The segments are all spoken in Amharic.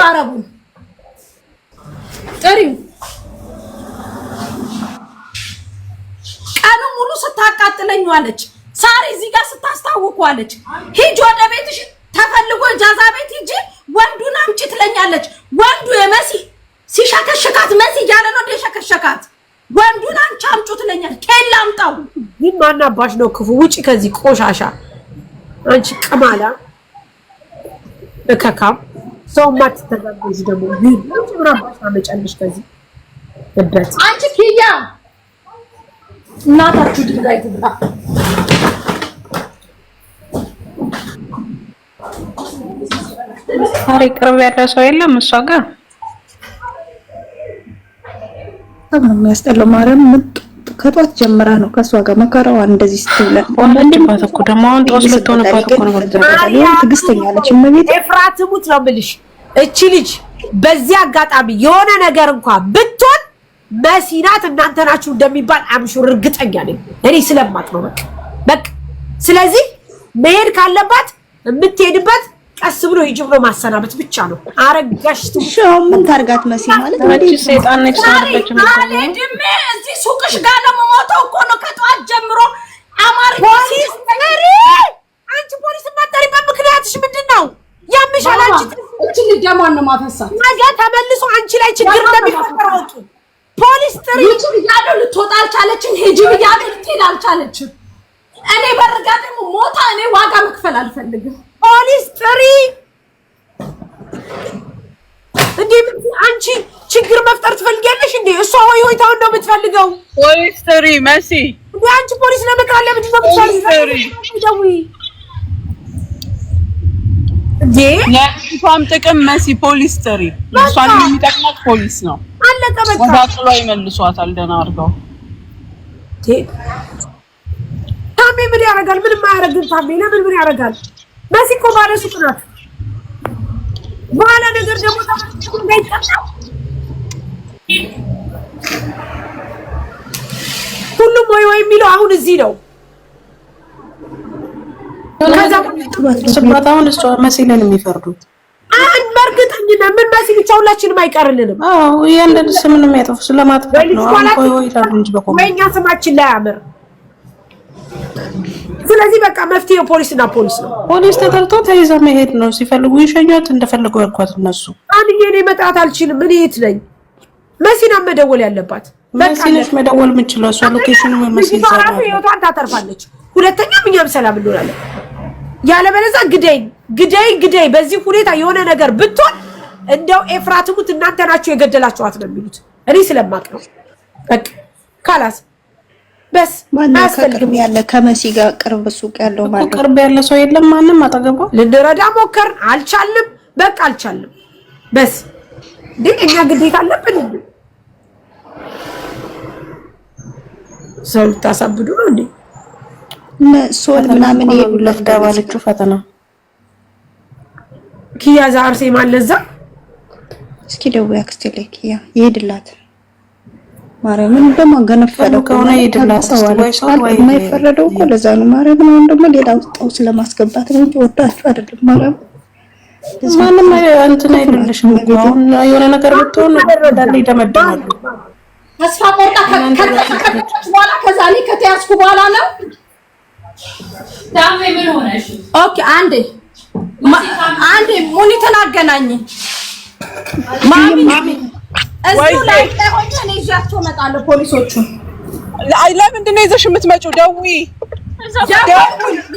አረቡ ጥሪው ቀኑ ሙሉ ስታቃጥለኝ ዋለች። ሳሪ እዚህ ጋር ስታስታውቋለች። ሂጅ ወደ ቤትሽ ተፈልጎ ጃዛ ቤት ሂጂ ወንዱን አምጪ ትለኛለች። ወንዱ የመሲ ሲሸከሸካት መሲ ያለ ነው ደሸከሸካት። ወንዱን አንቺ አምጪ ትለኛለች። ከላ አምጣው ይማናባሽ ነው ክፉ ውጪ ከዚህ ቆሻሻ አንቺ ቀማላ እከካም ሰው ማትተጋገዝ ደግሞ ምራባሽ አመጫለሽ ከዚህ እበት አንቺ ኪያ እናታችሁ ድንጋይ ትብራ። አሬ ቅርብ ያለ ሰው የለም እሷ ጋር የሚያስጠላው ማርያም ከጧት ጀምራ ነው ከሷ ጋር መከራዋ እንደዚህ ስትብለን ወንድባት እኮ ደግሞ አሁን ጧት ልትሆንባት እኮ ነው ትግስተኛ ነች። እመቤት ኤፍራት ሙት ነው የምልሽ። እቺ ልጅ በዚህ አጋጣሚ የሆነ ነገር እንኳን ብትሆን መሲናት እናንተ ናችሁ እንደሚባል አምሹር እርግጠኛ ነኝ እኔ ስለማቅ ነው በቃ ስለዚህ መሄድ ካለባት የምትሄድበት ቀስ ብሎ ይጅብ ነው ማሰናበት ብቻ ነው። አረጋሽ ትሽው ምን ታርጋት መሲ ማለት ወዲህ ሰይጣን ነች ታርጋች ነው ድሜ እዚህ ሱቅሽ ጋር ለመሞተው እኮ ነው ከጧት ጀምሮ አማርኛ ፖሊስ ነሪ አንቺ ፖሊስ ማጠሪበት ምክንያትሽ ምንድነው? ያምሻል አንቺ እቺ ልጅ ደማን ነው ማፈሳት ነገ ተመልሶ አንቺ ላይ ችግር እንደሚፈጠር ወጡ ፖሊስ ጥሪ ያለው ልትወጣ አልቻለችም። ሂጂ ብያለሁ ልትሄድ አልቻለችም። እኔ በርጋ ደግሞ ሞታ እኔ ዋጋ መክፈል አልፈልግም። ፖሊስ ጥሪ እንዴ አንቺ ችግር መፍጠር ትፈልጊያለሽ እንዴ? እሷ ሆይታውን ነው የምትፈልገው። ፖሊስ ጥሪ መሲ እንዴ አንቺ ፖሊስ ለመጥራት ለምን ነው የምትፈልጊው? እንዴ ለሷም ጥቅም መሲ ፖሊስ ጥሪ እሷን የሚጠቅማት ፖሊስ ነው። አለቀ በቃ ወዳቅሎ ይመልሷታል ደህና አድርገው። ታሜ ምን ያደርጋል? ምንም አያደርግም። ታሜ ለምን ምን ያደርጋል? መሲ እኮ ባለ ሱቅ ናት። በኋላ ነገር ደግሞ ተመልሶ እንዳይጠጣው ሁሉም ወይ የሚለው አሁን እዚህ ነው። ከዛ ስብራታውን እሷ መሲ ላይ ነው የሚፈርዱት። አንድ በርግጠኝና ምን መሲ ብቻ ሁላችንም አይቀርልንም። አዎ ያንደን ስም ነው የሚያጠፉ ስለማጥፋት ነው። አሁን ቆይ ይላሉ እንጂ በቆም ወይኛ ስማችን ላይ አምር። ስለዚህ በቃ መፍትሄው ፖሊስና ፖሊስ ነው። ፖሊስ ተጠርቶ ተይዛ መሄድ ነው። ሲፈልጉ ይሸኛት እንደፈለጉ ያልኳት እነሱ አንዬ እኔ መጣት አልችልም። እኔ የት ነኝ? መሲና መደወል ያለባት መሲነሽ መደወል የምችለው እሷ ሎኬሽኑ መሲ ይዛራው ህይወቷን ታተርፋለች። ሁለተኛም እኛም ሰላም እንሆናለን። ያለበለዚያ ግዳይ በዚህ ሁኔታ የሆነ ነገር ብትሆን እንደው ኤፍራት ሙት እናንተ ናችሁ የገደላችኋት ነው የሚሉት። እኔ ስለማቅ ነው በቃ ካላስ በስ ማስፈልግም ያለ ከመሲ ጋር ቅርብ ሱቅ ያለው ማለት ቅርብ ያለ ሰው የለም። ማንንም አጠገቧ ልንረዳ ሞከርን፣ አልቻልንም። በቃ አልቻልንም። በስ እኛ ግዴታ አለብን። ሰው ታሳብዱ ነው እንዴ? ሶል ምናምን ይሉለት ዳባለችው ፈተና ኪያ ዛርሴ ማለዛ እስኪ ደውያ አክስቴ ላይ ኪያ ይሄድላት ማርያምን ደግሞ ገነፈለው ከሆነ ይሄድላት ወይ የማይፈረደው እኮ ለዛ ነው። ማርያምን አሁን ደግሞ ሌላ ውስጣው ስለማስገባት ነው እንጂ ወዳችሁ አይደለም። ማርያም ማንም እንትን አይደለሽም። አሁን የሆነ ነገር ብትሆን ወዳለ ይደመደማሉ። ተስፋ ቆርጣ ከተከተከች በኋላ ከዛ ላይ ከተያዝኩ በኋላ ነው ዳሜ ምን ሆነሽ? ኦኬ አንዴ ሙኒትን አገናኝ ማሚ እዚህ ላይ ሆኜ እኔ ይዣቸው እመጣለሁ። ፖሊሶቹ ለምንድን ነው ይዘሽ የምትመጪው? ደውዪ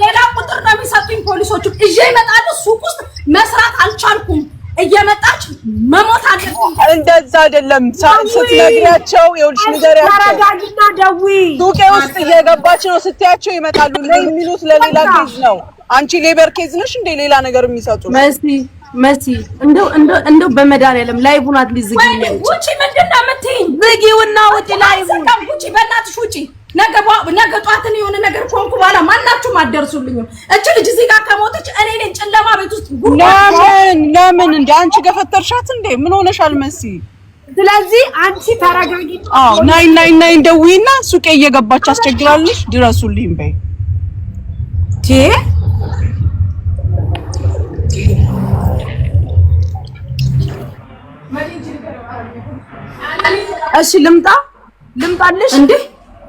ሌላ ቁጥር ነው የሚሰጡኝ ፖሊሶቹ። ይዤ እመጣለሁ። ሱቅ ውስጥ መስራት አልቻልኩም። እየመጣች መሞት አለብኝ። እንደዛ አይደለም ስትነግሪያቸው ይኸውልሽ ንገሪያቸው። ተረጋጊና ደውዪ። ሱቄ ውስጥ እየገባች ነው ስትያቸው ይመጣሉ። የሚሉት ለሌላ ኬዝ ነው። አንቺ ሌበር ኬዝ ነሽ እንደ ሌላ ነገር የሚሰጡ መሲ እንደው በመድኃኒዓለም ላይቡን አትሊዝጊ ነው። ውጪ ምንድን ነው የምትይኝ? ዝጊውና ውጪ ላይቡን ውጪ፣ በእናትሽ ውጪ። ነገ ጧትን የሆነ ነገር ኮንኩ በኋላ ማናችሁም አትደርሱልኝም። እቺ ልጅ እዚህ ጋር ከሞተች እኔ ነኝ ጨለማ ቤት ውስጥ ለምን እንደ አንቺ ገፈተርሻት እንዴ? ምን ሆነሻል መሲ? ስለዚህ አንቺ ተረጋጊ። አዎ ናይ ደውዪና ሱቄ እየገባች አስቸግራለሽ ድረሱልኝ በይ። እሺ ልምጣልሽ እንዴ?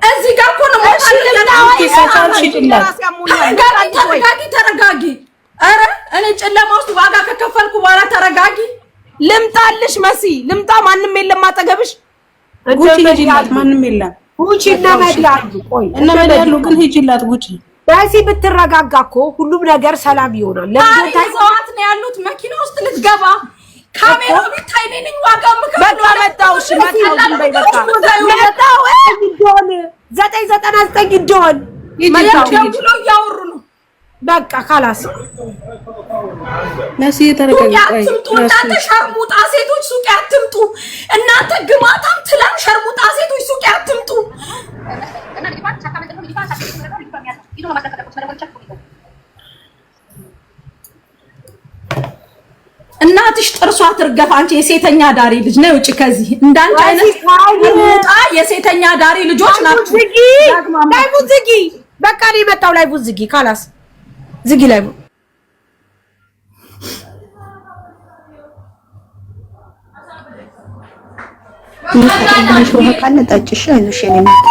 እዚህ ጋር እኮ ነው ተረጋጊ። ኧረ እኔ ጨለማ ውስጥ ዋጋ ከከፈልኩ በኋላ ተረጋጊ። ልምጣልሽ መሲ ልምጣ። ማንም የለም አጠገብሽ። ጉቺ ሂጂላት። ማንም የለም። ጉቺ እና መድያሉ ቆይ እና መድያሉ ግን ሂጂላት ጉቺ። በዚህ ብትረጋጋ እኮ ሁሉም ነገር ሰላም ይሆናል። ለምን ታይዘዋት ነው ያሉት? መኪና ውስጥ ልትገባ ካሜራው ቢታይ ነኝ ዋጋ በቃ መጣው። እሺ መጣው። መጣው ይዶል 999 ይዶል ይደውሉ እያወሩ ነው። በቃ ካላስ ነሲ ተረጋጋ። እናንተ ሸርሙጣ ሴቶች ሱቅ አትምጡ። እናንተ ግማታም ትላም ሸርሙጣ ሴቶች ሱቅ አትምጡ። እናትሽ ጥርሷ ትርገፍ። አንቺ የሴተኛ ዳሪ ልጅ ነው። ውጪ ከዚህ እንዳንቺ አይነት ሸርሙጣ የሴተኛ ዳሪ ልጆች ናችሁ። ላይቡ ዝጊ። በቃ ነው የመጣው። ላይቡ ዝጊ። ካላስ ዝጊ ላይቡ። ትንሽ ውሃ ካለ ጠጭሽ። አይዞሽ የኔ እናት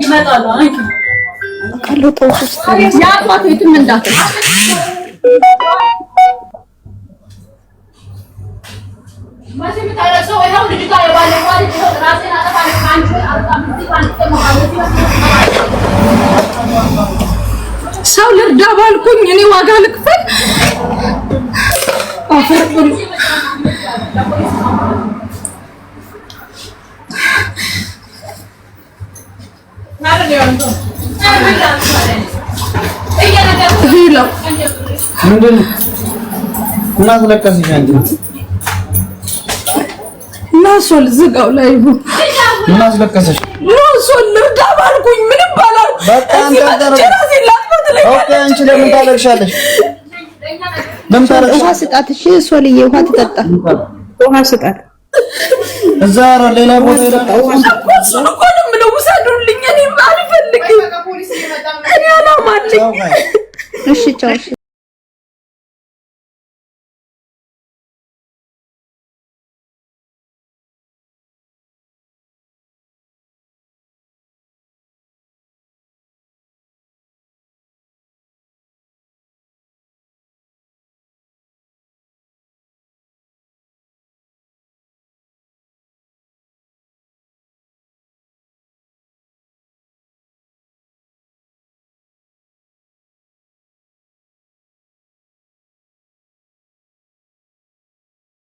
ይመጣሉ። አንቺ ካለ ተውስ ውስጥ ያቋት የትም እንዳትል። ማሲም ታረሰው ይሄው ልጅ ጋር የባለዋል ራሴን አጠፋለ ካንቺ ሰው ልርዳ ባልኩኝ እኔ ዋጋ ልክፈል። አፈርኩኝ። ምንድን ነው እናስለቀስሽ? አንቺ ናሶል ዝጋው ላይ እናስለቀስሽ። ናሶል ልርዳ ባልኩኝ ምንም ባላል። በቃ አንቺ ለምን ታለቅሻለሽ? ውሃ ስጣት። እሺ ሶልዬ ውሃ ትጠጣ። ውሃ ስጣት። እዛ ሌላ ቦታ እሱን እኮ ነው የምለው። ውሰዱልኝ። እኔ አልፈልግም። እኔ አላማልኝ። እሺ ቻው።